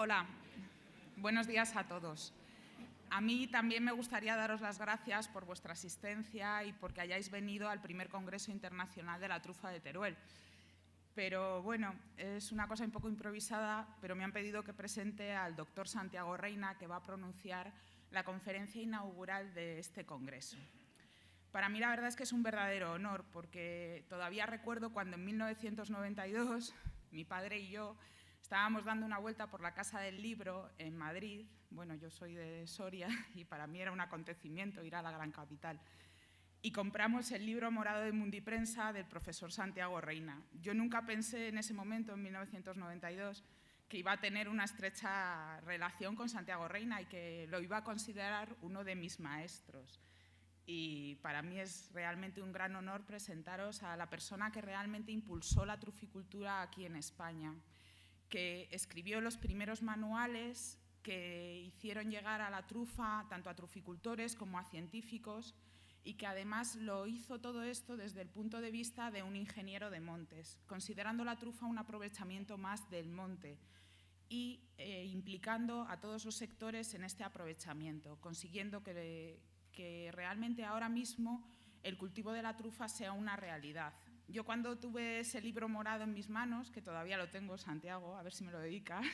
Hola, buenos días a todos. A mí también me gustaría daros las gracias por vuestra asistencia y porque hayáis venido al primer Congreso Internacional de la Trufa de Teruel. Pero bueno, es una cosa un poco improvisada, pero me han pedido que presente al doctor Santiago Reina, que va a pronunciar la conferencia inaugural de este congreso. Para mí la verdad es que es un verdadero honor, porque todavía recuerdo cuando en 1992 mi padre y yo estábamos dando una vuelta por la Casa del Libro en Madrid. Bueno, yo soy de Soria y para mí era un acontecimiento ir a la gran capital. Y compramos el libro morado de Mundiprensa del profesor Santiago Reina. Yo nunca pensé en ese momento, en 1992, que iba a tener una estrecha relación con Santiago Reina y que lo iba a considerar uno de mis maestros. Y para mí es realmente un gran honor presentaros a la persona que realmente impulsó la truficultura aquí en España, que escribió los primeros manuales que hicieron llegar a la trufa tanto a truficultores como a científicos, y que además lo hizo todo esto desde el punto de vista de un ingeniero de montes, considerando la trufa un aprovechamiento más del monte y implicando a todos los sectores en este aprovechamiento, consiguiendo que realmente ahora mismo el cultivo de la trufa sea una realidad. Yo cuando tuve ese libro morado en mis manos, que todavía lo tengo, Santiago, a ver si me lo dedicas,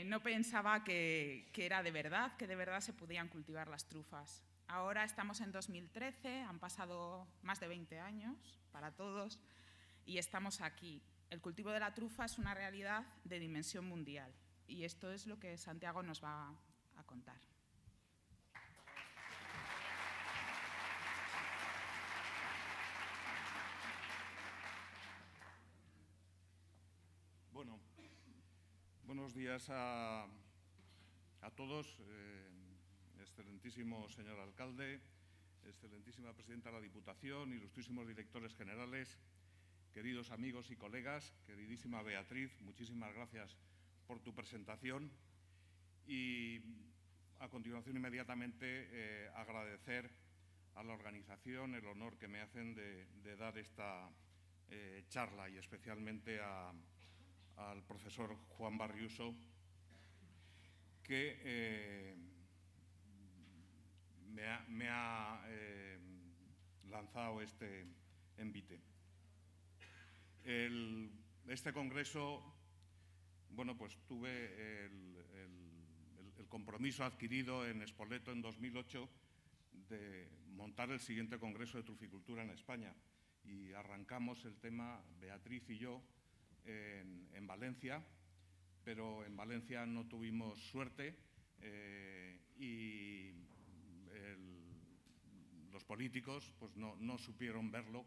no pensaba que era de verdad, que de verdad se podían cultivar las trufas. Ahora estamos en 2013, han pasado más de 20 años para todos y estamos aquí. El cultivo de la trufa es una realidad de dimensión mundial y esto es lo que Santiago nos va a contar. Bueno, buenos días a todos, excelentísimo señor alcalde, excelentísima presidenta de la Diputación, ilustrísimos directores generales, queridos amigos y colegas, queridísima Beatriz, muchísimas gracias por tu presentación y a continuación inmediatamente agradecer a la organización el honor que me hacen de dar esta charla y especialmente al profesor Juan Barriuso, que me ha lanzado este envite. Este congreso, bueno, pues tuve el compromiso adquirido en Spoleto en 2008 de montar el siguiente congreso de truficultura en España y arrancamos el tema, Beatriz y yo, en Valencia, pero en Valencia no tuvimos suerte y los políticos pues no supieron verlo,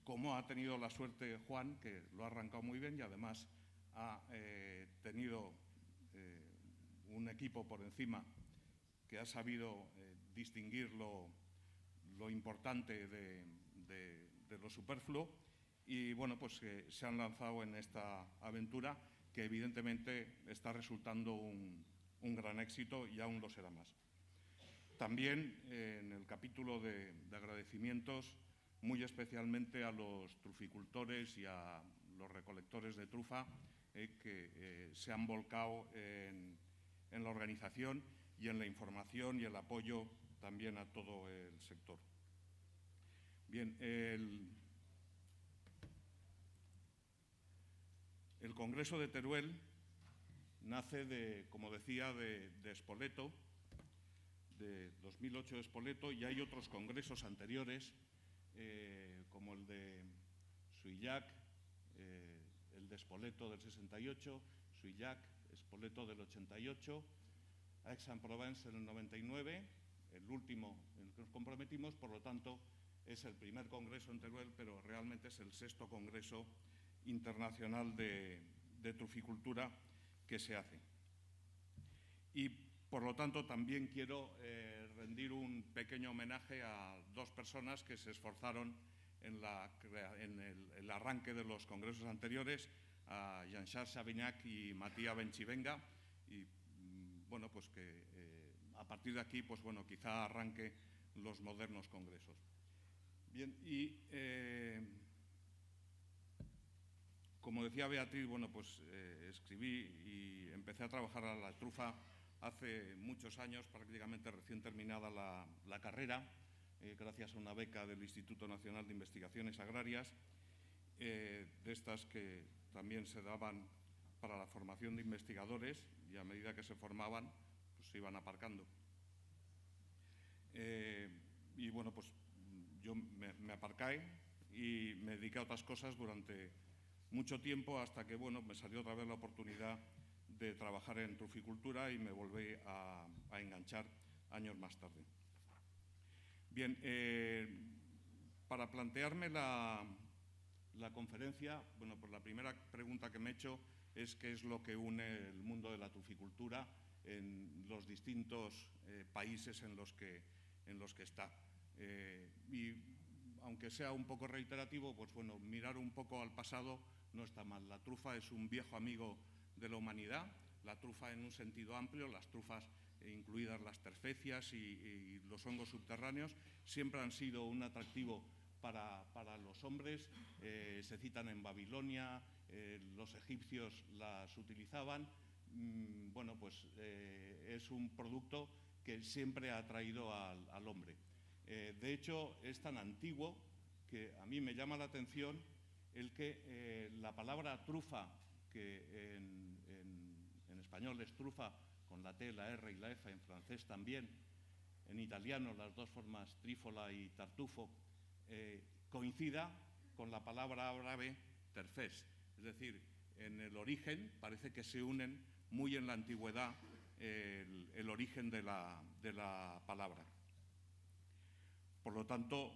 como ha tenido la suerte Juan, que lo ha arrancado muy bien y además ha tenido un equipo por encima que ha sabido distinguir lo importante de lo superfluo y bueno, pues se han lanzado en esta aventura que evidentemente está resultando un gran éxito y aún lo será más. También en el capítulo de agradecimientos, muy especialmente a los truficultores y a los recolectores de trufa que se han volcado en la organización y en la información y el apoyo también a todo el sector. Bien, el Congreso de Teruel nace como decía, de Spoleto, de 2008 de Spoleto, y hay otros congresos anteriores, como el de Suillac, el de Spoleto del 68, Suillac, Spoleto del 88, Aix-en-Provence en el 99, el último en el que nos comprometimos, por lo tanto es el primer congreso en Teruel, pero realmente es el 6º congreso internacional de truficultura que se hace. Y por lo tanto también quiero rendir un pequeño homenaje a dos personas que se esforzaron en el arranque de los congresos anteriores, a Jean-Charles Savignac y Matías Benchivenga, y bueno, pues que a partir de aquí, pues bueno, quizá arranque los modernos congresos. Bien, y Como decía Beatriz, bueno, pues escribí y empecé a trabajar a la trufa hace muchos años, prácticamente recién terminada la carrera, gracias a una beca del Instituto Nacional de Investigaciones Agrarias, de estas que también se daban para la formación de investigadores, y a medida que se formaban, pues se iban aparcando. Y bueno, pues yo me aparqué y me dediqué a otras cosas durante mucho tiempo, hasta que bueno, me salió otra vez la oportunidad de trabajar en truficultura y me volví a enganchar años más tarde. Bien, para plantearme la conferencia, bueno, pues la primera pregunta que me he hecho es qué es lo que une el mundo de la truficultura en los distintos países en los que está. Y aunque sea un poco reiterativo, pues bueno, mirar un poco al pasado no está mal. La trufa es un viejo amigo de la humanidad, la trufa en un sentido amplio, las trufas, incluidas las terfecias y los hongos subterráneos, siempre han sido un atractivo para los hombres. Se citan en Babilonia, los egipcios las utilizaban. Bueno, pues es un producto que siempre ha atraído al hombre. De hecho, es tan antiguo que a mí me llama la atención el que la palabra trufa, que en español es trufa con la T, la R y la F, en francés también, en italiano las dos formas trífola y tartufo, coincida con la palabra árabe terfés. Es decir, en el origen parece que se unen muy en la antigüedad el origen de la palabra. Por lo tanto,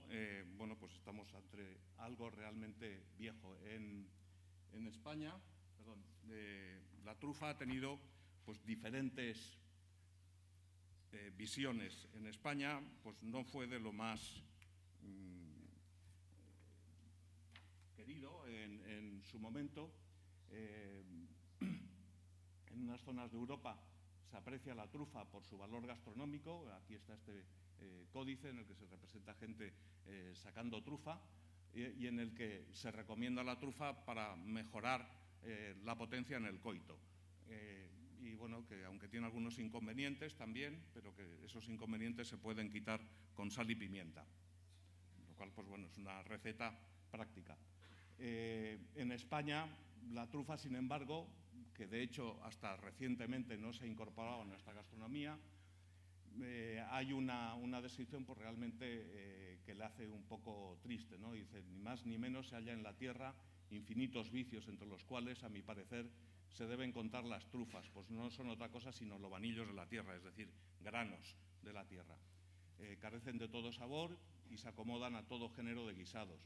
bueno, pues estamos ante algo realmente viejo. En España, perdón, la trufa ha tenido pues diferentes visiones. En España, pues no fue de lo más querido en su momento. En unas zonas de Europa se aprecia la trufa por su valor gastronómico. Aquí está este códice en el que se representa gente sacando trufa y en el que se recomienda la trufa para mejorar la potencia en el coito. Y bueno, que aunque tiene algunos inconvenientes también, pero que esos inconvenientes se pueden quitar con sal y pimienta, lo cual pues bueno, es una receta práctica. En España la trufa, sin embargo, que de hecho hasta recientemente no se ha incorporado a nuestra gastronomía, hay una descripción pues realmente que le hace un poco triste, ¿no? Dice, ni más ni menos se halla en la tierra infinitos vicios, entre los cuales, a mi parecer, se deben contar las trufas, pues no son otra cosa sino lobanillos de la tierra, es decir, granos de la tierra. Carecen de todo sabor y se acomodan a todo género de guisados,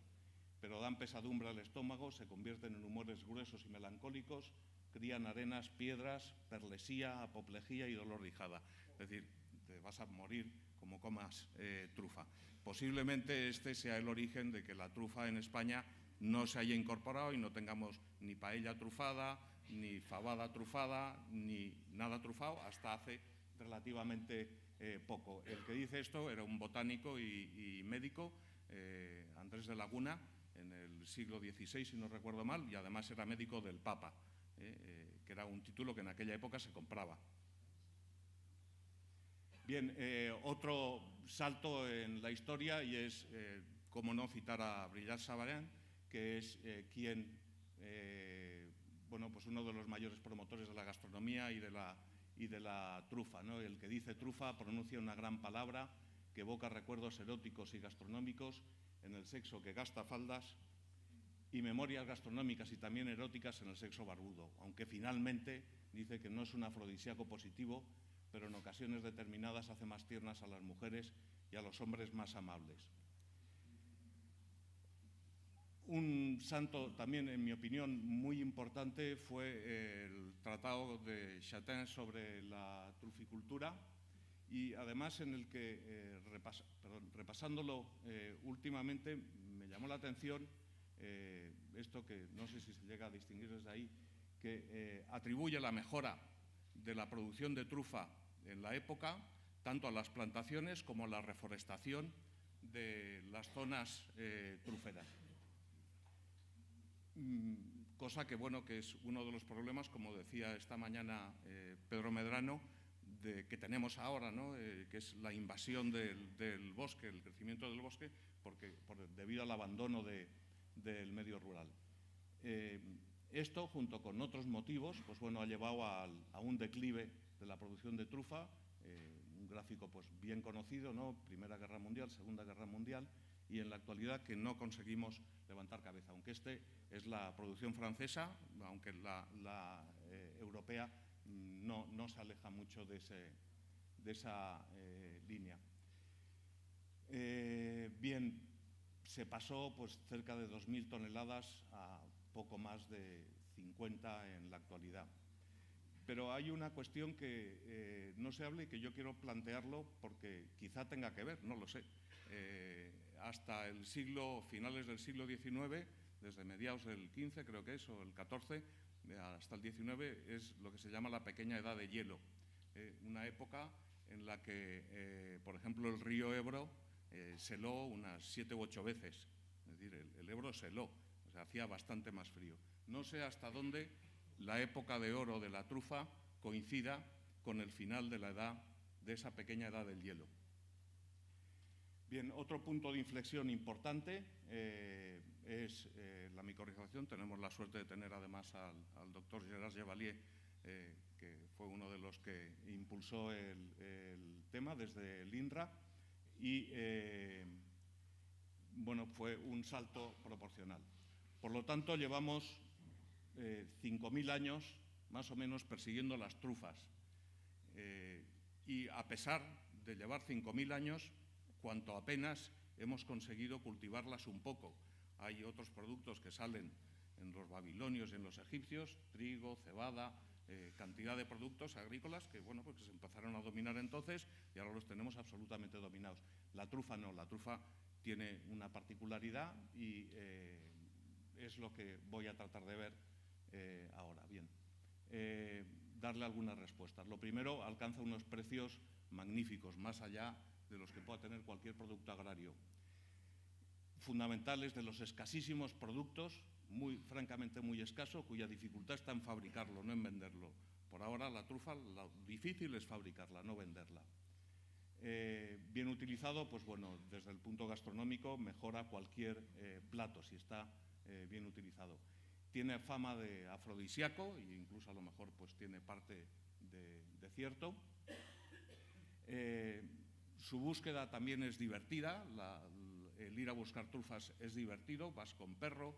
pero dan pesadumbre al estómago, se convierten en humores gruesos y melancólicos, crían arenas, piedras, perlesía, apoplejía y dolor de ijada. Es decir, te vas a morir como comas trufa. Posiblemente este sea el origen de que la trufa en España no se haya incorporado y no tengamos ni paella trufada, ni fabada trufada, ni nada trufado hasta hace relativamente poco. El que dice esto era un botánico y médico, Andrés de Laguna, en el siglo XVI, si no recuerdo mal, y además era médico del Papa, que era un título que en aquella época se compraba. Bien, otro salto en la historia, y es, cómo no citar a Brillat Savarin, que es quien, bueno, pues uno de los mayores promotores de la gastronomía y de la trufa, ¿no? El que dice trufa pronuncia una gran palabra que evoca recuerdos eróticos y gastronómicos en el sexo que gasta faldas y memorias gastronómicas y también eróticas en el sexo barbudo, aunque finalmente dice que no es un afrodisíaco positivo, pero en ocasiones determinadas hace más tiernas a las mujeres y a los hombres más amables. Un santo también, en mi opinión, muy importante fue el tratado de Châtain sobre la truficultura, y además en el que, repasándolo últimamente, me llamó la atención esto que no sé si se llega a distinguir desde ahí, que atribuye la mejora de la producción de trufa en la época tanto a las plantaciones como a la reforestación de las zonas truferas. cosa que, bueno, que es uno de los problemas, como decía esta mañana Pedro Medrano, que tenemos ahora, ¿no? Que es la invasión del bosque, el crecimiento del bosque, debido al abandono del medio rural. Esto, junto con otros motivos, pues bueno, ha llevado a un declive de la producción de trufa, un gráfico pues bien conocido, ¿no? Primera Guerra Mundial, Segunda Guerra Mundial, y en la actualidad que no conseguimos levantar cabeza, aunque es la producción francesa, aunque la europea no se aleja mucho de esa línea. Bien, se pasó pues cerca de 2.000 toneladas a poco más de 50 en la actualidad. Pero hay una cuestión que no se habla y que yo quiero plantearlo porque quizá tenga que ver, no lo sé. Hasta finales del siglo XIX, desde mediados del XV creo que es, o el XIV, hasta el XIX, es lo que se llama la pequeña edad de hielo. Una época en la que, por ejemplo, el río Ebro se heló unas 7 u 8 veces. Es decir, el Ebro se heló, o sea, hacía bastante más frío. No sé hasta dónde la época de oro de la trufa coincida con el final de esa pequeña edad del hielo. Bien, otro punto de inflexión importante es la microrrealización. Tenemos la suerte de tener además al doctor Gerard Chevalier, que fue uno de los que impulsó el tema desde el INRA y bueno, fue un salto proporcional. Por lo tanto, llevamos 5.000 años más o menos persiguiendo las trufas y a pesar de llevar 5.000 años, cuanto apenas hemos conseguido cultivarlas un poco. Hay otros productos que salen en los babilonios y en los egipcios, trigo, cebada, cantidad de productos agrícolas que, bueno, pues que se empezaron a dominar entonces y ahora los tenemos absolutamente dominados. La trufa no, la trufa tiene una particularidad y es lo que voy a tratar de ver ahora. Bien, darle algunas respuestas. Lo primero, alcanza unos precios magníficos, más allá de los que pueda tener cualquier producto agrario. Fundamentales de los escasísimos productos, francamente muy escaso, cuya dificultad está en fabricarlo, no en venderlo. Por ahora la trufa, lo difícil es fabricarla, no venderla. Bien utilizado, pues bueno, desde el punto gastronómico mejora cualquier plato si está bien utilizado. Tiene fama de afrodisíaco e incluso a lo mejor pues tiene parte de cierto. Su búsqueda también es divertida, el ir a buscar trufas es divertido, vas con perro,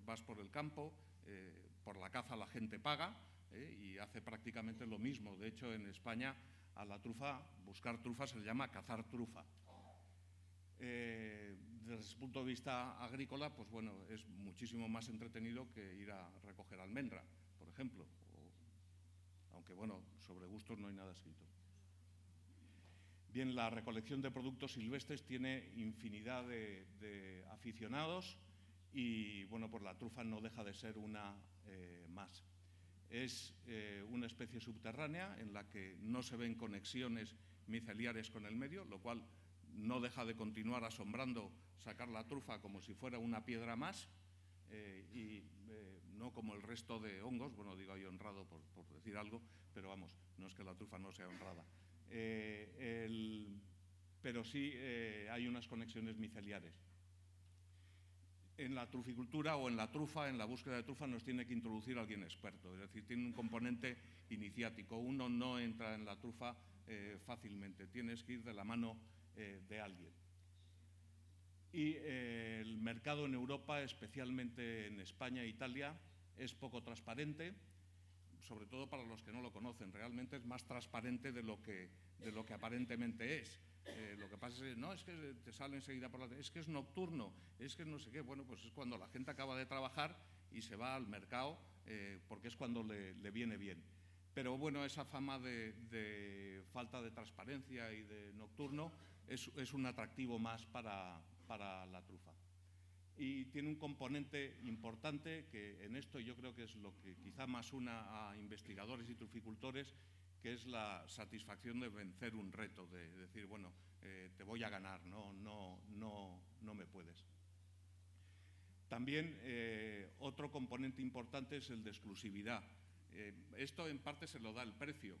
vas por el campo, por la caza la gente paga y hace prácticamente lo mismo. De hecho, en España a la trufa, buscar trufa se le llama cazar trufa. Desde ese punto de vista agrícola, pues bueno, es muchísimo más entretenido que ir a recoger almendra, por ejemplo, aunque bueno, sobre gustos no hay nada escrito. Bien, la recolección de productos silvestres tiene infinidad de aficionados y bueno, pues la trufa no deja de ser una más. Es una especie subterránea en la que no se ven conexiones miceliares con el medio, lo cual no deja de continuar asombrando sacar la trufa como si fuera una piedra más y no como el resto de hongos. Bueno, digo ahí honrado por decir algo, pero vamos, no es que la trufa no sea honrada. Pero sí hay unas conexiones miceliares. En la truficultura o en la trufa, en la búsqueda de trufa, nos tiene que introducir alguien experto, es decir, tiene un componente iniciático. Uno no entra en la trufa fácilmente, tienes que ir de la mano de alguien. Y el mercado en Europa, especialmente en España e Italia, es poco transparente, sobre todo para los que no lo conocen. Realmente es más transparente de lo que aparentemente es. Lo que pasa es que no, es que te sale enseguida por es que es nocturno, es que no sé qué. Bueno, pues es cuando la gente acaba de trabajar y se va al mercado porque es cuando le viene bien. Pero bueno, esa fama de falta de transparencia y de nocturno es un atractivo más para la trufa. Y tiene un componente importante que en esto yo creo que es lo que quizá más una a investigadores y truficultores, que es la satisfacción de vencer un reto, de decir, bueno, te voy a ganar, no me puedes. También otro componente importante es el de exclusividad. Esto en parte se lo da el precio.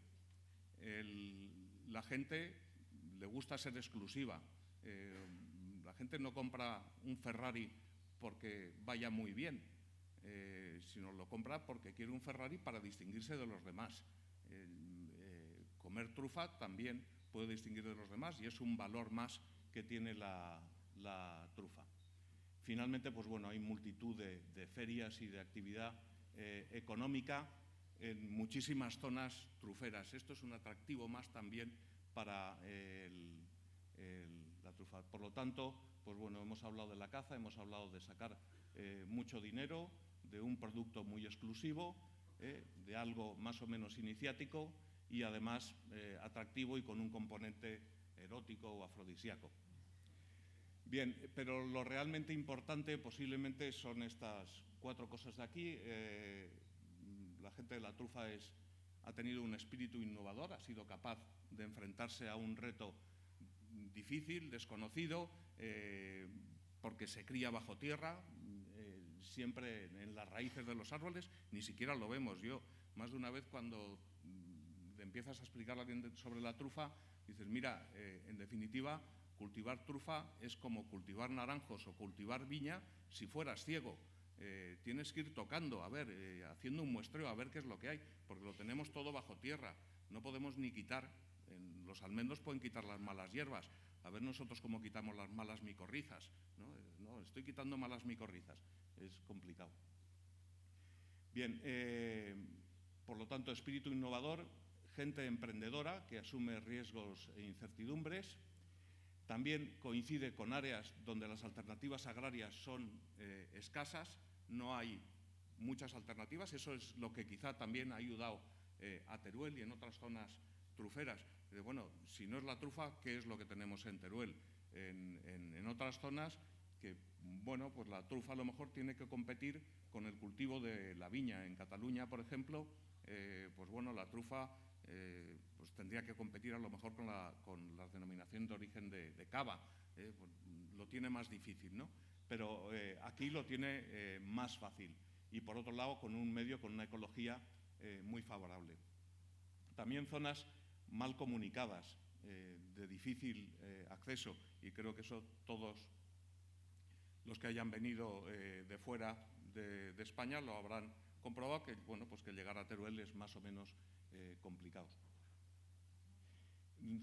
La gente le gusta ser exclusiva. La gente no compra un Ferrari porque vaya muy bien, sino lo compra porque quiere un Ferrari para distinguirse de los demás. Comer trufa también puede distinguir de los demás y es un valor más que tiene la trufa. Finalmente, pues bueno, hay multitud de ferias y de actividad económica en muchísimas zonas truferas. Esto es un atractivo más también para la trufa. Por lo tanto, pues bueno, hemos hablado de la caza, hemos hablado de sacar mucho dinero, de un producto muy exclusivo, de algo más o menos iniciático y además atractivo y con un componente erótico o afrodisíaco. Bien, pero lo realmente importante posiblemente son estas 4 cosas de aquí. La gente de la trufa ha tenido un espíritu innovador, ha sido capaz de enfrentarse a un reto difícil, desconocido, porque se cría bajo tierra, siempre en las raíces de los árboles, ni siquiera lo vemos. Yo, más de una vez, cuando le empiezas a explicar a alguien sobre la trufa, dices, mira, en definitiva, cultivar trufa es como cultivar naranjos o cultivar viña si fueras ciego. Tienes que ir tocando, a ver, haciendo un muestreo, a ver qué es lo que hay, porque lo tenemos todo bajo tierra. No podemos ni quitar, los almendros pueden quitar las malas hierbas. A ver nosotros cómo quitamos las malas micorrizas. No, estoy quitando malas micorrizas. Es complicado. Bien, por lo tanto, espíritu innovador, gente emprendedora que asume riesgos e incertidumbres. También coincide con áreas donde las alternativas agrarias son escasas, no hay muchas alternativas. Eso es lo que quizá también ha ayudado a Teruel y en otras zonas truferas. Bueno, si no es la trufa, ¿qué es lo que tenemos en Teruel? En otras zonas que, bueno, pues la trufa a lo mejor tiene que competir con el cultivo de la viña. En Cataluña, por ejemplo, pues bueno, la trufa pues tendría que competir a lo mejor con la denominación de origen de cava. Pues lo tiene más difícil, ¿no? Pero aquí lo tiene más fácil. Y por otro lado, con un medio, con una ecología muy favorable. También zonas mal comunicadas, de difícil acceso, y creo que eso todos los que hayan venido de fuera de España lo habrán comprobado, que, bueno, pues que llegar a Teruel es más o menos complicado.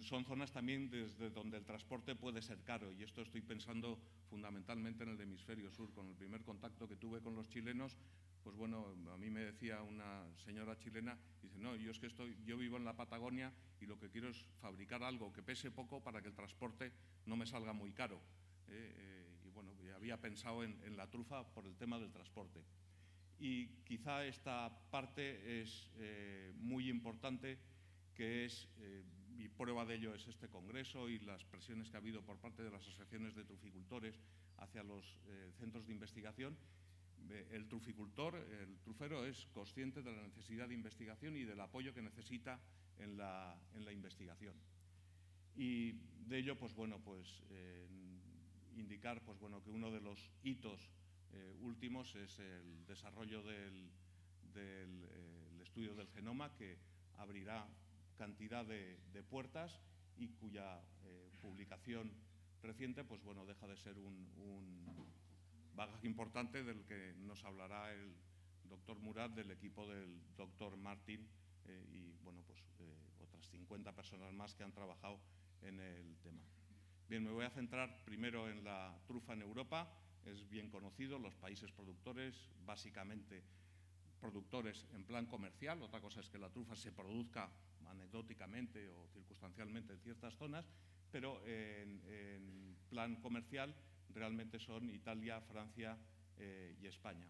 Son zonas también desde donde el transporte puede ser caro, y esto estoy pensando fundamentalmente en el hemisferio sur. Con el primer contacto que tuve con los chilenos, pues bueno, a mí me decía una señora chilena, dice, no, yo vivo en la Patagonia y lo que quiero es fabricar algo que pese poco para que el transporte no me salga muy caro. Y bueno, había pensado en la trufa por el tema del transporte. Y quizá esta parte es muy importante, que es, y prueba de ello es este congreso y las presiones que ha habido por parte de las asociaciones de truficultores hacia los centros de investigación. El truficultor, el trufero, es consciente de la necesidad de investigación y del apoyo que necesita en la investigación. Y de ello, pues bueno, pues indicar, pues bueno, que uno de los hitos últimos es el desarrollo del estudio del genoma, que abrirá cantidad de puertas y cuya publicación reciente, pues bueno, deja de ser un bagaje importante del que nos hablará el doctor Murat, del equipo del doctor Martín y, bueno, pues otras 50 personas más que han trabajado en el tema. Bien, me voy a centrar primero en la trufa en Europa. Es bien conocido, los países productores, básicamente productores en plan comercial. Otra cosa es que la trufa se produzca anecdóticamente o circunstancialmente en ciertas zonas, pero en plan comercial realmente son Italia, Francia y España.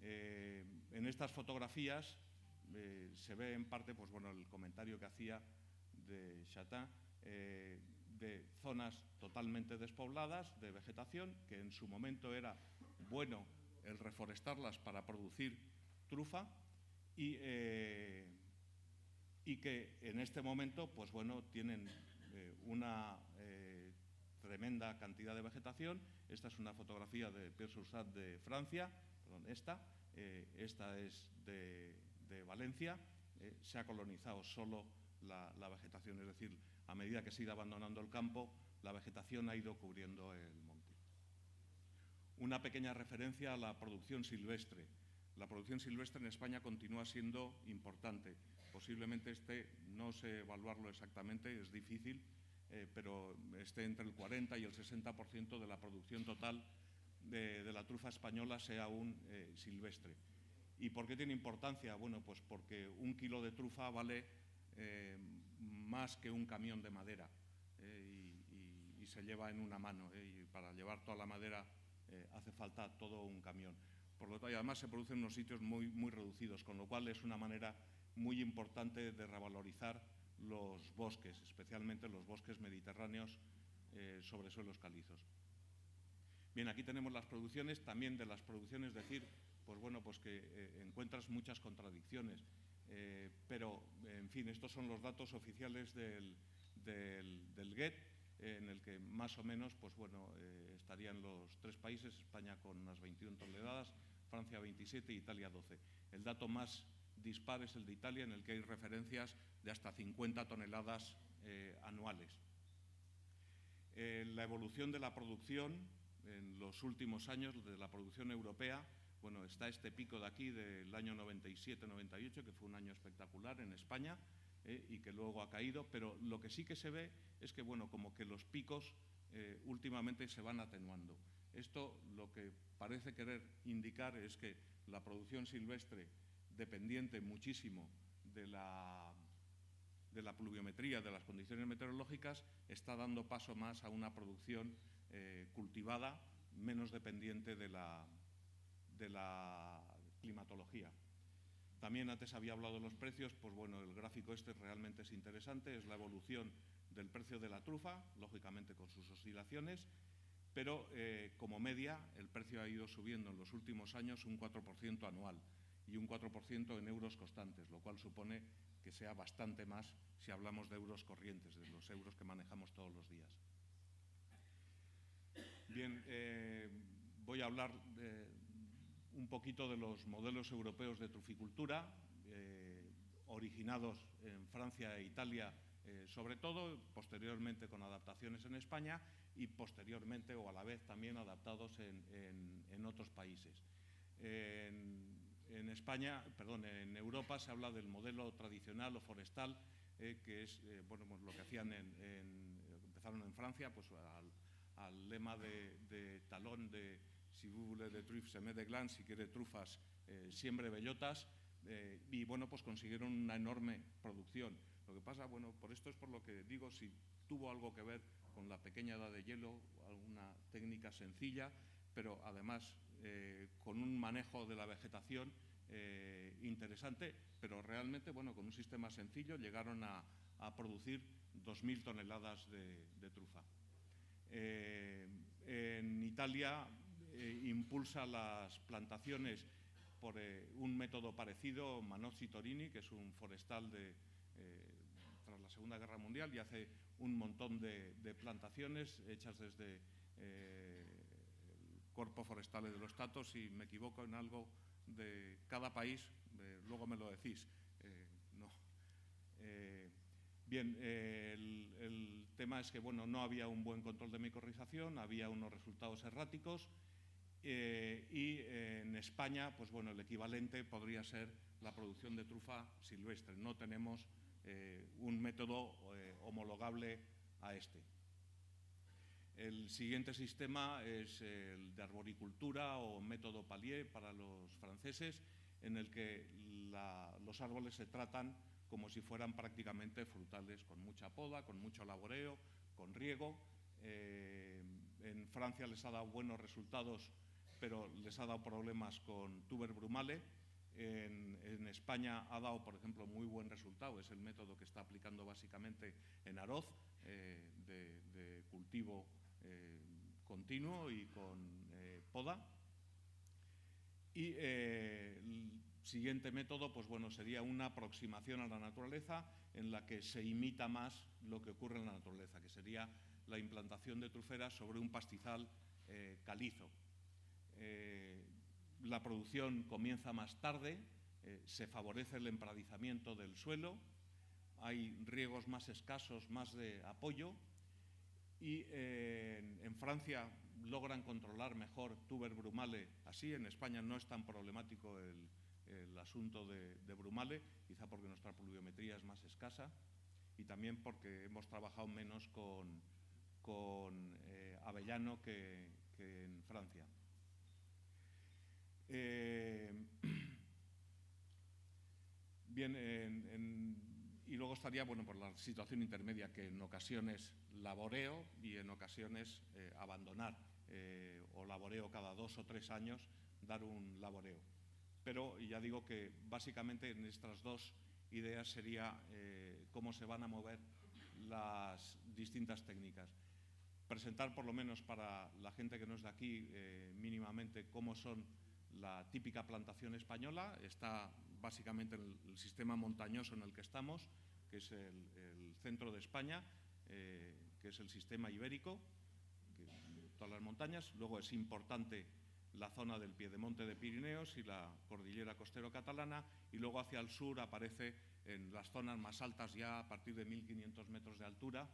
En estas fotografías se ve en parte, pues bueno, el comentario que hacía de Chatin, de zonas totalmente despobladas de vegetación, que en su momento era bueno el reforestarlas para producir trufa y que en este momento, pues bueno, tienen una tremenda cantidad de vegetación. Esta es una fotografía de Pierre-sur-Sarthe de Francia, perdón, esta es de Valencia. Se ha colonizado solo la vegetación, es decir, a medida que se ha ido abandonando el campo, la vegetación ha ido cubriendo el monte. Una pequeña referencia a la producción silvestre. La producción silvestre en España continúa siendo importante. Posiblemente no sé evaluarlo exactamente, es difícil, pero esté entre el 40 y el 60% de la producción total de la trufa española sea aún silvestre. ¿Y por qué tiene importancia? Bueno, pues porque 1 kilo de trufa vale más que un camión de madera y se lleva en una mano, y para llevar toda la madera hace falta todo un camión. Por lo tanto, y además se produce en unos sitios muy, muy reducidos, con lo cual es una manera muy importante de revalorizar los bosques, especialmente los bosques mediterráneos sobre suelos calizos. Bien, aquí tenemos las producciones, también de las producciones decir, pues bueno, pues que encuentras muchas contradicciones, pero en fin, estos son los datos oficiales del GET, en el que más o menos, pues bueno, estarían los 3 países, España con unas 21 toneladas, Francia 27 y Italia 12. El dato más dispar es el de Italia, en el que hay referencias de hasta 50 toneladas anuales. La evolución de la producción en los últimos años, de la producción europea, bueno, está este pico de aquí del año 97-98, que fue un año espectacular en España, y que luego ha caído, pero lo que sí que se ve es que, bueno, como que los picos últimamente se van atenuando. Esto lo que parece querer indicar es que la producción silvestre, dependiente muchísimo de la pluviometría, de las condiciones meteorológicas, está dando paso más a una producción cultivada, menos dependiente de la climatología. También antes había hablado de los precios, pues bueno, el gráfico este realmente es interesante, es la evolución del precio de la trufa, lógicamente con sus oscilaciones, pero como media el precio ha ido subiendo en los últimos años un 4% anual y un 4% en euros constantes, lo cual supone que sea bastante más si hablamos de euros corrientes, de los euros que manejamos todos los días. Bien, voy a hablar un poquito de los modelos europeos de truficultura, originados en Francia e Italia sobre todo, posteriormente con adaptaciones en España y posteriormente o a la vez también adaptados en otros países. En España, perdón, en Europa se habla del modelo tradicional o forestal, que es bueno, pues lo que hacían empezaron en Francia, pues al lema de Talón de si vous voulez des truffes, semez de glands, si quiere trufas, siembre bellotas, y bueno, pues consiguieron una enorme producción. Lo que pasa, bueno, por esto es por lo que digo, si tuvo algo que ver con la pequeña edad de hielo, alguna técnica sencilla, pero además con un manejo de la vegetación interesante, pero realmente, bueno, con un sistema sencillo llegaron a producir 2.000 toneladas de trufa. En Italia impulsa las plantaciones por un método parecido, Manozzi Torini, que es un forestal tras la Segunda Guerra Mundial, y hace un montón de plantaciones hechas desde el Corpo Forestale dello Stato. Si me equivoco en algo de cada país, luego me lo decís. No. Bien, el tema es que bueno, no había un buen control de micorrización, había unos resultados erráticos, y en España, pues bueno, el equivalente podría ser la producción de trufa silvestre. No tenemos un método homologable a este. El siguiente sistema es el de arboricultura o método Palier para los franceses, en el que los árboles se tratan como si fueran prácticamente frutales, con mucha poda, con mucho laboreo, con riego. En Francia les ha dado buenos resultados, pero les ha dado problemas con tuber brumale. En España ha dado, por ejemplo, muy buen resultado. Es el método que está aplicando básicamente en arroz, de cultivo continuo y con poda. Y el siguiente método, pues bueno, sería una aproximación a la naturaleza en la que se imita más lo que ocurre en la naturaleza, que sería la implantación de truferas sobre un pastizal calizo. La producción comienza más tarde, se favorece el empradizamiento del suelo, hay riegos más escasos, más de apoyo, y en Francia logran controlar mejor tuber brumale así. En España no es tan problemático el asunto de brumale, quizá porque nuestra pluviometría es más escasa y también porque hemos trabajado menos con avellano que en Francia. Bien, y luego estaría, bueno, por la situación intermedia, que en ocasiones laboreo y en ocasiones abandonar, o laboreo cada 2 o 3 años, dar un laboreo. Pero ya digo que básicamente en estas dos ideas sería cómo se van a mover las distintas técnicas. Presentar, por lo menos para la gente que no es de aquí, mínimamente cómo son la típica plantación española. Está básicamente en el sistema montañoso en el que estamos, que es el centro de España, que es el sistema ibérico, todas las montañas. Luego es importante la zona del Piedemonte de Pirineos y la cordillera costero-catalana, y luego hacia el sur aparece en las zonas más altas, ya a partir de 1.500 metros de altura,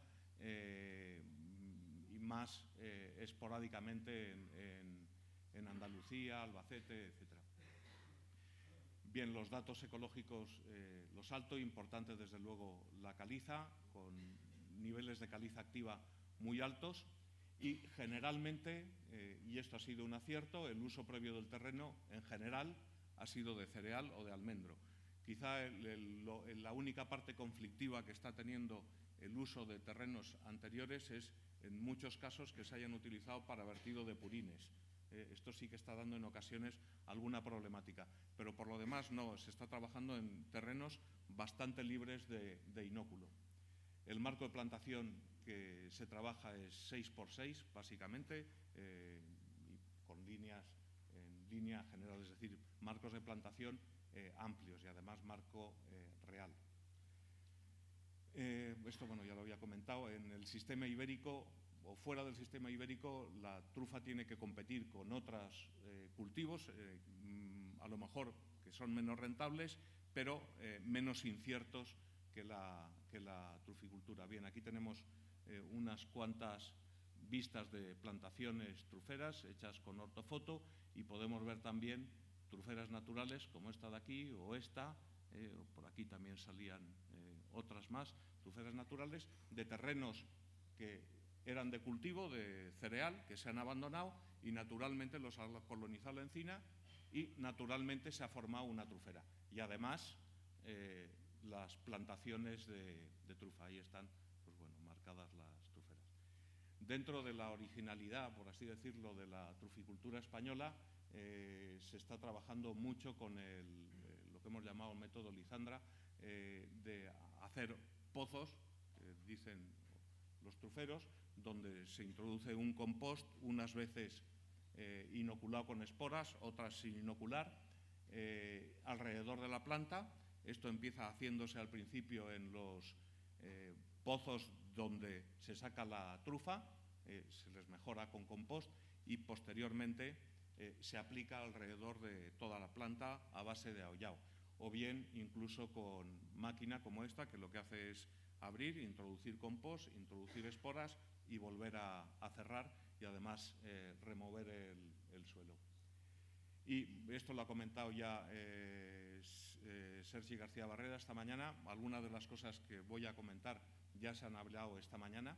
y más esporádicamente en Andalucía, Albacete, etc. Bien, los datos ecológicos los salto. Importante, desde luego, la caliza, con niveles de caliza activa muy altos, y generalmente, y esto ha sido un acierto, el uso previo del terreno en general ha sido de cereal o de almendro. Quizá la única parte conflictiva que está teniendo el uso de terrenos anteriores es, en muchos casos, que se hayan utilizado para vertido de purines. Esto sí que está dando en ocasiones alguna problemática, pero por lo demás no, se está trabajando en terrenos bastante libres de inóculo. El marco de plantación que se trabaja es 6x6, básicamente, y con líneas en línea general, es decir, marcos de plantación amplios y además marco real. Esto, bueno, ya lo había comentado. En el sistema ibérico o fuera del sistema ibérico, la trufa tiene que competir con otros cultivos, a lo mejor que son menos rentables, pero menos inciertos que la truficultura. Bien, aquí tenemos unas cuantas vistas de plantaciones truferas hechas con ortofoto, y podemos ver también truferas naturales como esta de aquí o esta, por aquí también salían otras más, truferas naturales de terrenos que eran de cultivo, de cereal, que se han abandonado, y naturalmente los ha colonizado la encina y naturalmente se ha formado una trufera. Y además las plantaciones de trufa, ahí están, pues bueno, marcadas las truferas. Dentro de la originalidad, por así decirlo, de la truficultura española, se está trabajando mucho con lo que hemos llamado método Lisandra, de hacer pozos, dicen los truferos, donde se introduce un compost, unas veces inoculado con esporas, otras sin inocular, alrededor de la planta. Esto empieza haciéndose al principio en los pozos donde se saca la trufa, se les mejora con compost, y posteriormente se aplica alrededor de toda la planta a base de ahollado, o bien incluso con máquina como esta, que lo que hace es abrir, introducir compost, introducir esporas y volver a cerrar, y además remover el suelo. Y esto lo ha comentado ya Sergi García Barrera esta mañana. Algunas de las cosas que voy a comentar ya se han hablado esta mañana.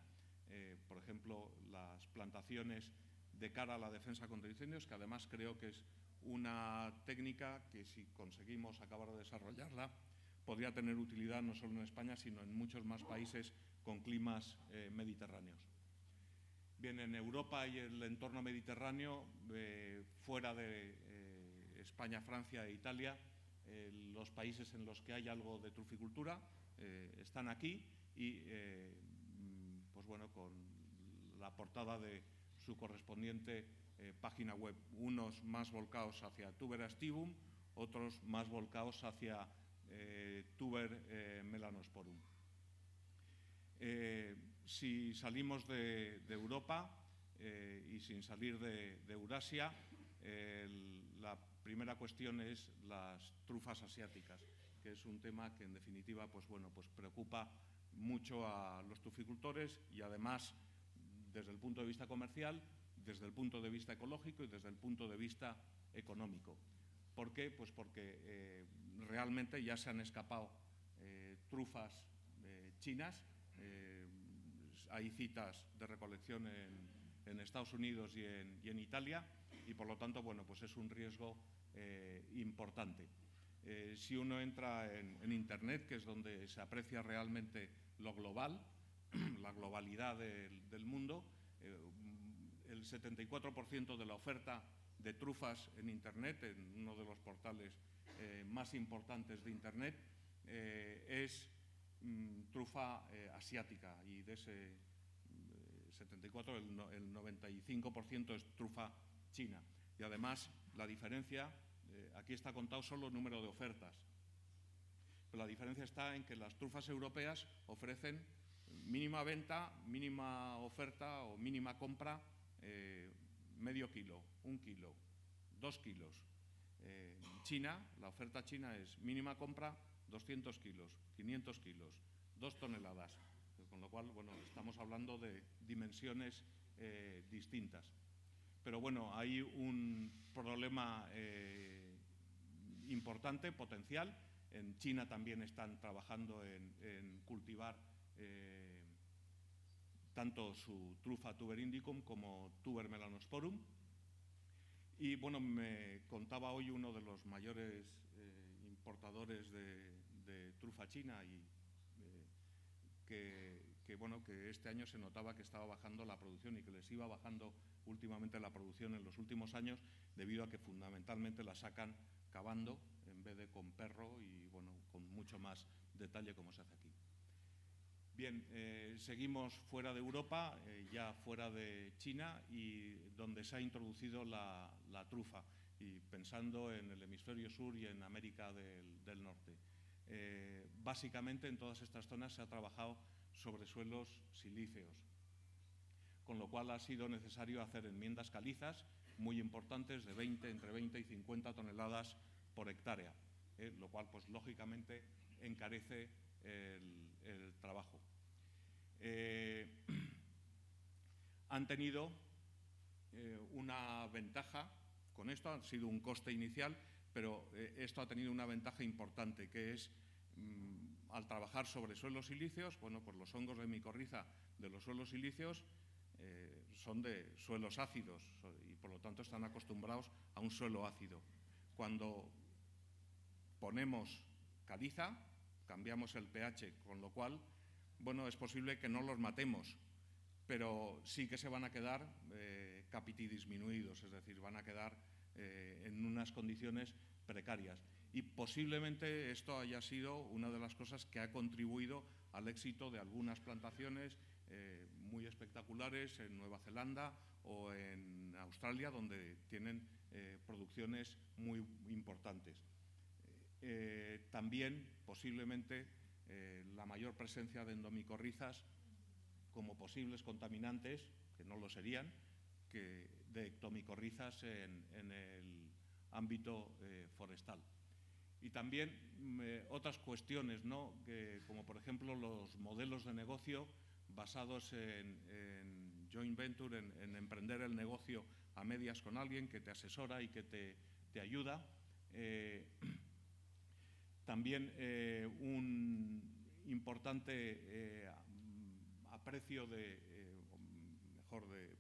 Por ejemplo, las plantaciones de cara a la defensa contra incendios, que además creo que es una técnica que, si conseguimos acabar de desarrollarla, podría tener utilidad no solo en España, sino en muchos más países con climas mediterráneos. Bien, en Europa y el entorno mediterráneo, fuera de España, Francia e Italia, los países en los que hay algo de truficultura están aquí, y pues bueno, con la portada de su correspondiente página web, unos más volcados hacia Tuber aestivum, otros más volcados hacia Tuber melanosporum. Si salimos de Europa y sin salir de Eurasia, la primera cuestión es las trufas asiáticas, que es un tema que en definitiva pues preocupa mucho a los truficultores y además desde el punto de vista comercial, desde el punto de vista ecológico y desde el punto de vista económico. ¿Por qué? Pues porque realmente ya se han escapado trufas chinas. Hay citas de recolección en Estados Unidos y en Italia y por lo tanto pues es un riesgo importante. Si uno entra en Internet, que es donde se aprecia realmente lo global, la globalidad del mundo, el 74% de la oferta de trufas en Internet, en uno de los portales más importantes de Internet, es trufa asiática, y de ese 74, el 95% es trufa china. Y además la diferencia, aquí está contado solo el número de ofertas, pero la diferencia está en que las trufas europeas ofrecen mínima venta, mínima oferta o mínima compra, medio kilo, 1 kilo, 2 kilos. China, la oferta china es mínima compra 200 kilos, 500 kilos, 2 toneladas, con lo cual estamos hablando de dimensiones distintas. Pero hay un problema importante, potencial. En China también están trabajando en cultivar tanto su trufa Tuber indicum como Tuber melanosporum. Y me contaba hoy uno de los mayores importadores de trufa china y que este año se notaba que estaba bajando la producción y que les iba bajando últimamente la producción en los últimos años debido a que fundamentalmente la sacan cavando en vez de con perro y con mucho más detalle como se hace aquí. Bien, seguimos fuera de Europa, ya fuera de China y donde se ha introducido la trufa y pensando en el hemisferio sur y en América del Norte. Básicamente en todas estas zonas se ha trabajado sobre suelos silíceos, con lo cual ha sido necesario hacer enmiendas calizas muy importantes de entre 20 y 50 toneladas por hectárea, lo cual lógicamente encarece el trabajo. Han tenido una ventaja, con esto ha sido un coste inicial, pero esto ha tenido una ventaja importante, que es al trabajar sobre suelos silíceos, los hongos de micorriza de los suelos silíceos son de suelos ácidos y por lo tanto están acostumbrados a un suelo ácido. Cuando ponemos caliza, cambiamos el pH, con lo cual es posible que no los matemos, pero sí que se van a quedar capitidisminuidos, es decir, van a quedar en unas condiciones precarias. Y posiblemente esto haya sido una de las cosas que ha contribuido al éxito de algunas plantaciones muy espectaculares en Nueva Zelanda o en Australia, donde tienen producciones muy importantes. También posiblemente la mayor presencia de endomicorrizas como posibles contaminantes, que no lo serían, que de ectomicorrizas en el ámbito forestal. Y también otras cuestiones, como por ejemplo los modelos de negocio basados en joint venture, en emprender el negocio a medias con alguien que te asesora y que te ayuda. También un importante aprecio de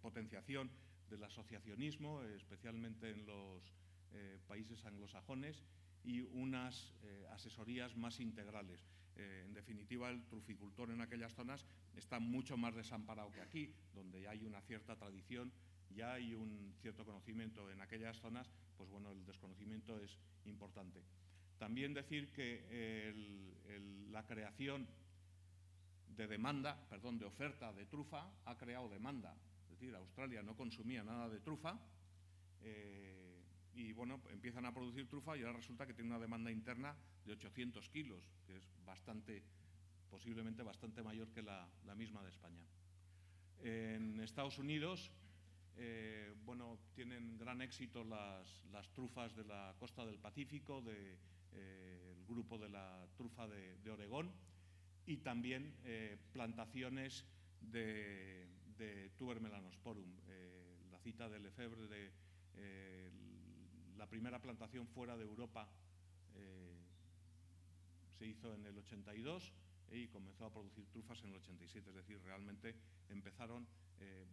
potenciación del asociacionismo, especialmente en los países anglosajones, y unas asesorías más integrales. En definitiva, el truficultor en aquellas zonas está mucho más desamparado que aquí, donde hay una cierta tradición, ya hay un cierto conocimiento. En aquellas zonas, el desconocimiento es importante. También decir que la creación de oferta de trufa ha creado demanda. Es decir, Australia no consumía nada de trufa y empiezan a producir trufa y ahora resulta que tiene una demanda interna de 800 kilos, que es bastante posiblemente bastante mayor que la misma de España. En Estados Unidos, bueno, tienen gran éxito las trufas de la costa del Pacífico, el grupo de la trufa de Oregón, y también plantaciones de Tuber melanosporum. La cita de Lefebvre la primera plantación fuera de Europa se hizo en el 82 y comenzó a producir trufas en el 87, es decir, realmente empezaron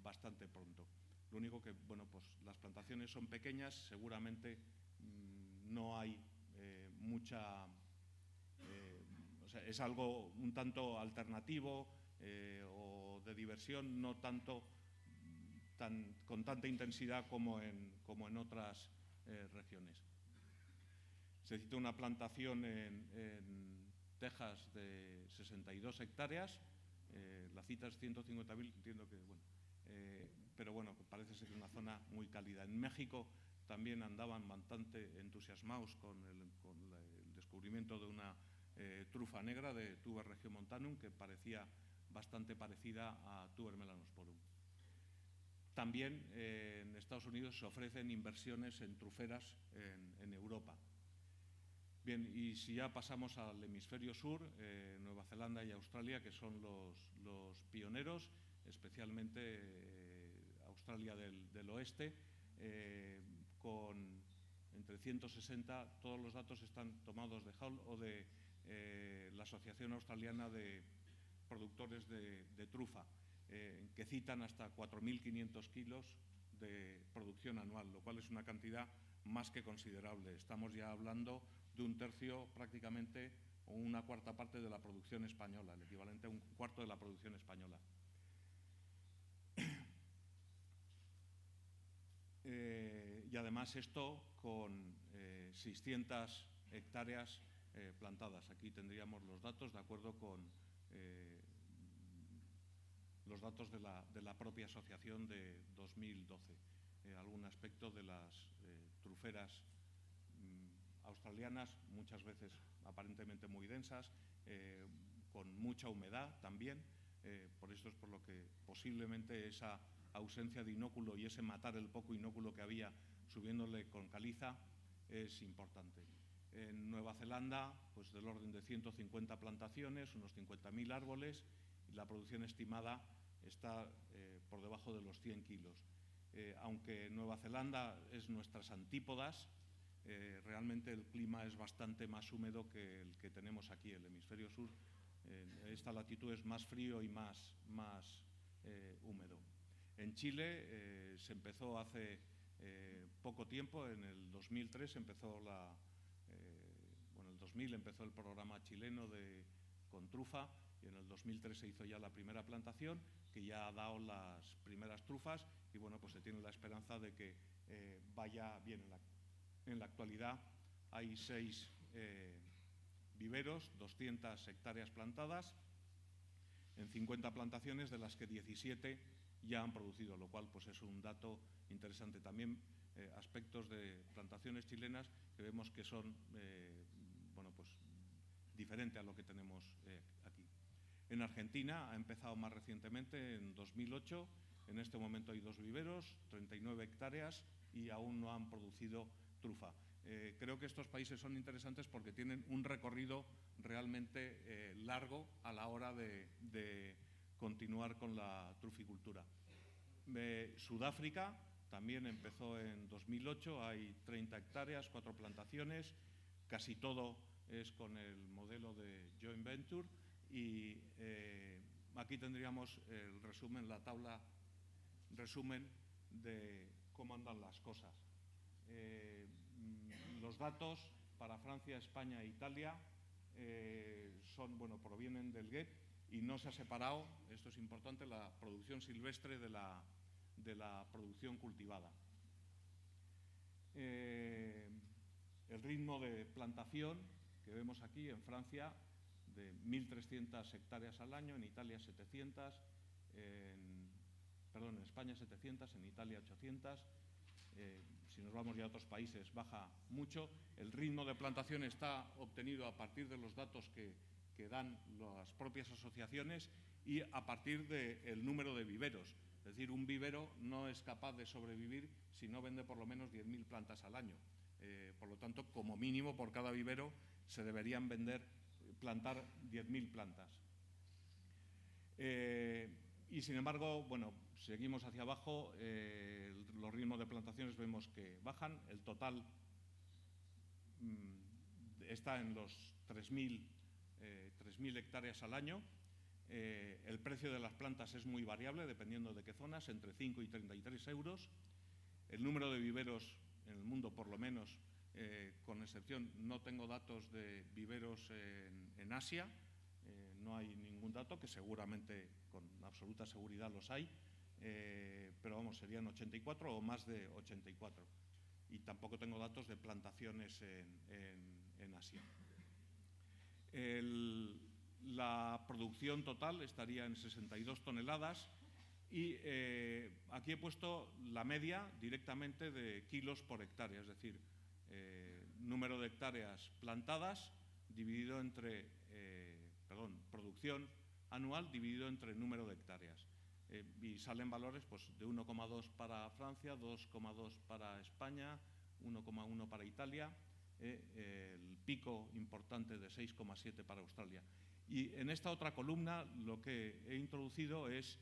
bastante pronto. Lo único que, bueno, pues las plantaciones son pequeñas, seguramente no hay mucha... o sea, es algo un tanto alternativo o de diversión, no tanto con tanta intensidad como en otras regiones. Se cita una plantación en Texas de 62 hectáreas, la cita es 150.000, entiendo que, bueno, pero bueno, parece ser una zona muy cálida. En México también andaban bastante entusiasmados con el descubrimiento de una trufa negra de Tuber regiomontanum que parecía bastante parecida a Tuber melanosporum. También en Estados Unidos se ofrecen inversiones en truferas en Europa. Bien, y si ya pasamos al hemisferio sur, Nueva Zelanda y Australia, que son los pioneros, especialmente Australia del oeste, con entre 160, todos los datos están tomados de Hull o de la Asociación Australiana de Productores de Trufa, que citan hasta 4.500 kilos de producción anual, lo cual es una cantidad más que considerable. Estamos ya hablando de un tercio prácticamente o una cuarta parte de la producción española, el equivalente a un cuarto de la producción española. Y además esto con 600 hectáreas plantadas. Aquí tendríamos los datos de acuerdo con los datos de la propia asociación de 2012. Algún aspecto de las truferas australianas, muchas veces aparentemente muy densas, con mucha humedad también, por esto es por lo que posiblemente esa ausencia de inóculo y ese matar el poco inóculo que había subiéndole con caliza es importante. En Nueva Zelanda, pues del orden de 150 plantaciones, unos 50.000 árboles, y la producción estimada está por debajo de los 100 kilos. Aunque Nueva Zelanda es nuestras antípodas, realmente el clima es bastante más húmedo que el que tenemos aquí. El hemisferio sur, esta latitud es más frío y más húmedo. En Chile se empezó hace poco tiempo, en el 2003 empezó en el 2000 empezó el programa chileno con trufa, y en el 2003 se hizo ya la primera plantación, que ya ha dado las primeras trufas, y bueno, pues se tiene la esperanza de que vaya bien. En la actualidad hay 6 viveros, 200 hectáreas plantadas, en 50 plantaciones, de las que 17 ya han producido, lo cual pues es un dato interesante. También aspectos de plantaciones chilenas que vemos que son bueno, pues diferente a lo que tenemos aquí. En Argentina ha empezado más recientemente, en 2008. En este momento hay 2 viveros, 39 hectáreas, y aún no han producido trufa. Creo que estos países son interesantes porque tienen un recorrido realmente largo a la hora de continuar con la truficultura. Sudáfrica también empezó en 2008, hay 30 hectáreas, 4 plantaciones, casi todo es con el modelo de joint venture, y aquí tendríamos el resumen, la tabla resumen de cómo andan las cosas. Los datos para Francia, España e Italia provienen del GET, y no se ha separado, esto es importante, la producción silvestre de la producción cultivada. El ritmo de plantación que vemos aquí en Francia, de 1.300 hectáreas al año, en Italia 700, en España 700, en Italia 800. Si nos vamos ya a otros países baja mucho. El ritmo de plantación está obtenido a partir de los datos que que dan las propias asociaciones y a partir del número de viveros. Es decir, un vivero no es capaz de sobrevivir si no vende por lo menos 10.000 plantas al año. Por lo tanto, como mínimo, por cada vivero se deberían plantar 10.000 plantas. Y, sin embargo, bueno, seguimos hacia abajo, los ritmos de plantaciones vemos que bajan, el total está en los 3.000 hectáreas al año. El precio de las plantas es muy variable, dependiendo de qué zonas, entre 5 y 33 euros. El número de viveros en el mundo, por lo menos, con excepción, no tengo datos de viveros en Asia, no hay ningún dato, que seguramente con absoluta seguridad los hay, pero vamos, serían 84 o más de 84. Y tampoco tengo datos de plantaciones en Asia. La producción total estaría en 62 toneladas y aquí he puesto la media directamente de kilos por hectárea, es decir, número de hectáreas plantadas dividido entre, producción anual dividido entre número de hectáreas. Y salen valores pues, de 1,2 para Francia, 2,2 para España, 1,1 para Italia, el pico importante de 6,7 para Australia. Y en esta otra columna lo que he introducido es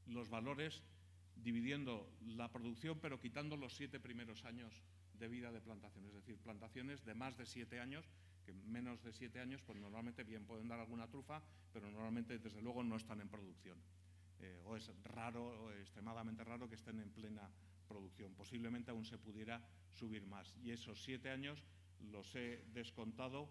los valores dividiendo la producción, pero quitando los 7 primeros años de vida de plantación, es decir, plantaciones de más de 7 años, que menos de 7 años, pues normalmente bien pueden dar alguna trufa, pero normalmente, desde luego, no están en producción. O es raro, o extremadamente raro, que estén en plena producción. Posiblemente aún se pudiera subir más. Y esos 7 años los he descontado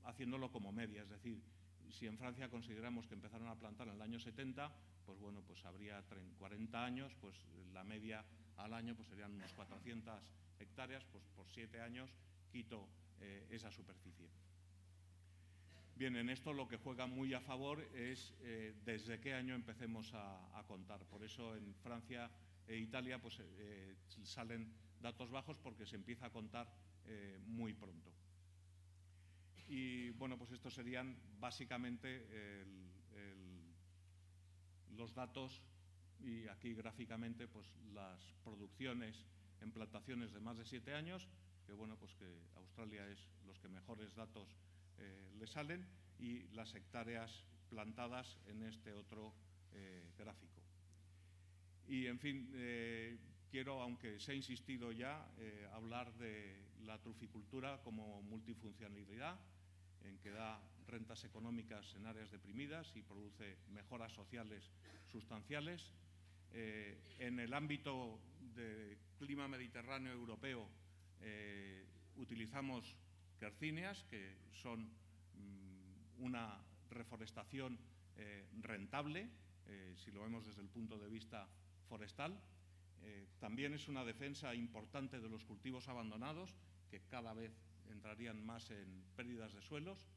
haciéndolo como media. Es decir, si en Francia consideramos que empezaron a plantar en el año 70, pues bueno, pues habría 40 años, pues la media al año pues serían unos 400 hectáreas, pues por 7 años quito esa superficie. Bien, en esto lo que juega muy a favor es desde qué año empecemos a contar. Por eso en Francia e Italia pues, salen datos bajos porque se empieza a contar muy pronto. Y bueno, pues estos serían básicamente los datos y aquí gráficamente pues las producciones en plantaciones de más de 7 años, que bueno, pues que Australia es los que mejores datos le salen, y las hectáreas plantadas en este otro gráfico. Y en fin, quiero, aunque se ha insistido ya, hablar de la truficultura como multifuncionalidad, en que da rentas económicas en áreas deprimidas y produce mejoras sociales sustanciales. En el ámbito del clima mediterráneo europeo utilizamos quercíneas, que son una reforestación rentable, si lo vemos desde el punto de vista forestal. También es una defensa importante de los cultivos abandonados, que cada vez entrarían más en pérdidas de suelos.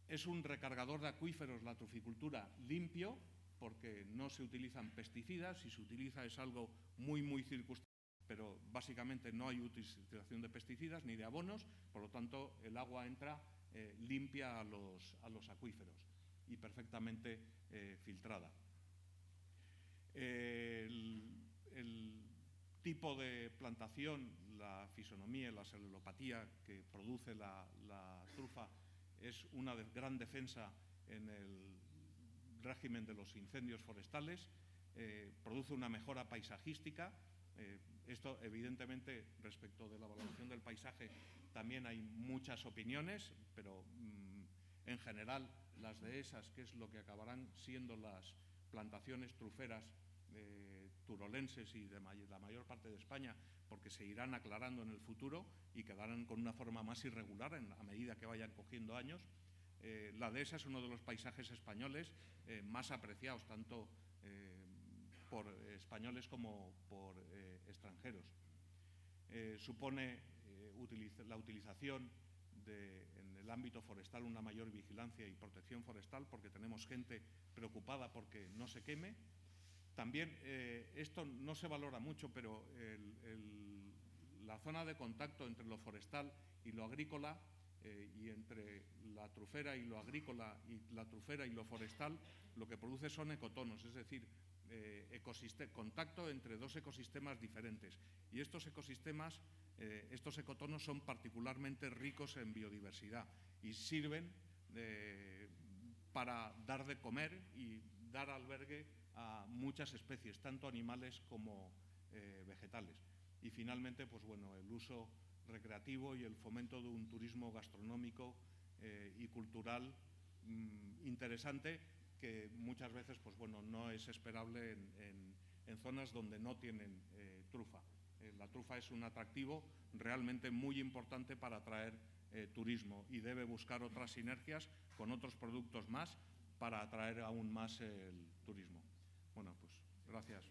Es un recargador de acuíferos, la truficultura, limpio, porque no se utilizan pesticidas. Si se utiliza es algo muy, muy circunstancial, pero básicamente no hay utilización de pesticidas ni de abonos, por lo tanto el agua entra limpia a los acuíferos y perfectamente filtrada. El tipo de plantación, la fisonomía, la celulopatía que produce la trufa es una gran defensa en el régimen de los incendios forestales, produce una mejora paisajística. Esto, evidentemente, respecto de la valoración del paisaje, también hay muchas opiniones, pero en general las dehesas, que es lo que acabarán siendo las plantaciones truferas turolenses y de la mayor parte de España, porque se irán aclarando en el futuro y quedarán con una forma más irregular a medida que vayan cogiendo años. La dehesa es uno de los paisajes españoles más apreciados, tanto por españoles como por extranjeros. Supone la utilización en el ámbito forestal una mayor vigilancia y protección forestal, porque tenemos gente preocupada porque no se queme. También esto no se valora mucho, pero la zona de contacto entre lo forestal y lo agrícola, y entre la trufera y lo agrícola y la trufera y lo forestal, lo que produce son ecotonos, es decir, contacto entre dos ecosistemas diferentes. Y estos ecosistemas, estos ecotonos son particularmente ricos en biodiversidad y sirven para dar de comer y dar albergue a muchas especies, tanto animales como vegetales. Y finalmente, pues bueno, el uso recreativo y el fomento de un turismo gastronómico y cultural interesante, que muchas veces pues bueno, no es esperable en zonas donde no tienen trufa. La trufa es un atractivo realmente muy importante para atraer turismo y debe buscar otras sinergias con otros productos más para atraer aún más el turismo. Bueno, pues gracias.